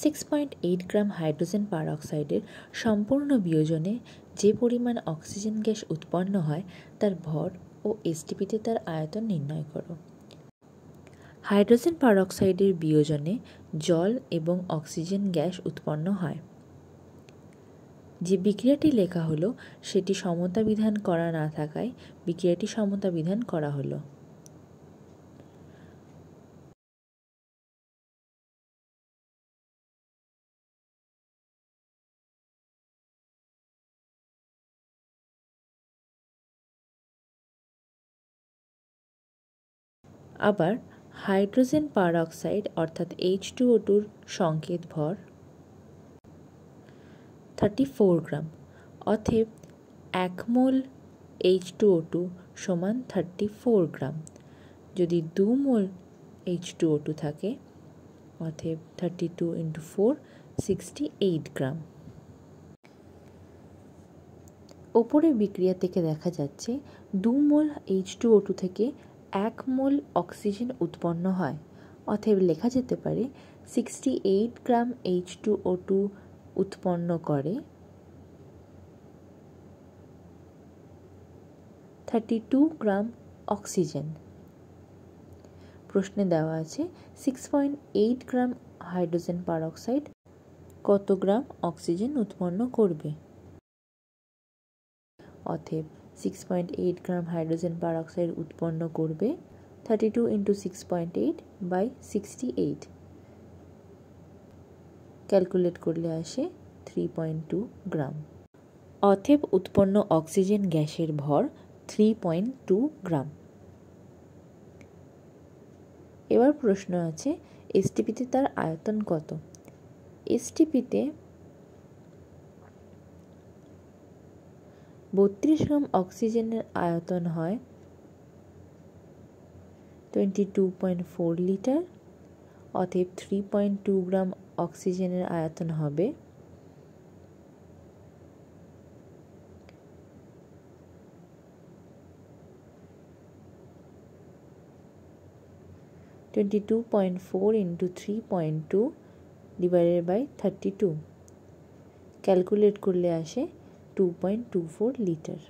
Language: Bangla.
6.8 গ্রাম হাইড্রোজেন পারঅক্সাইডের সম্পূর্ণ বিয়োজনে যে পরিমাণ অক্সিজেন গ্যাস উৎপন্ন হয় তার ভর ও এসটিপিতে তার আয়তন নির্ণয় করো। হাইড্রোজেন পারঅক্সাইডের বিয়োজনে জল এবং অক্সিজেন গ্যাস উৎপন্ন হয়। যে বিক্রিয়াটি লেখা হলো সেটি সমতা বিধান করা না থাকায় বিক্রিয়াটি সমতা বিধান করা হলো। আবার হাইড্রোজেন পারঅক্সাইড অর্থাৎ H2O2 সংকেত ভর 34 গ্রাম, অতএব 1 মোল H2O2 সমান 34 গ্রাম। যদি 2 মোল H2O2 থাকে অতএব 32 × 4 68 গ্রাম। ওপরে বিক্রিয়া থেকে দেখা যাচ্ছে 2 মোল H2O2 থেকে 1 মোল অক্সিজেন উৎপন্ন হয়, অতএব লেখা যেতে পারে 68 গ্রাম H2O2 উৎপন্ন করে 32 গ্রাম অক্সিজেন। প্রশ্নে দেওয়া আছে 6.8 গ্রাম হাইড্রোজেন পারঅক্সাইড কত গ্রাম অক্সিজেন উৎপন্ন করবে। অতএব 6.8 গ্রাম হাইড্রোজেন পারঅক্সাইড উৎপন্ন করবে 32 × 6.8 বাই 68। ক্যালকুলেট করলে আসে 3.2 গ্রাম। অতএব উৎপন্ন অক্সিজেন গ্যাসের ভর 3.2 গ্রাম। এবার প্রশ্ন আছে এসটিপিতে তার আয়তন কত। এসটিপিতে 32 গ্রাম অক্সিজেনের আয়তন হয় 22.4 লিটার, অতএব 3.2 গ্রাম অক্সিজেনের আয়তন হবে 22.4 × 3.2 ডিভাইডেড বাই 32। ক্যালকুলেট করলে আসে 2.24 লিটার।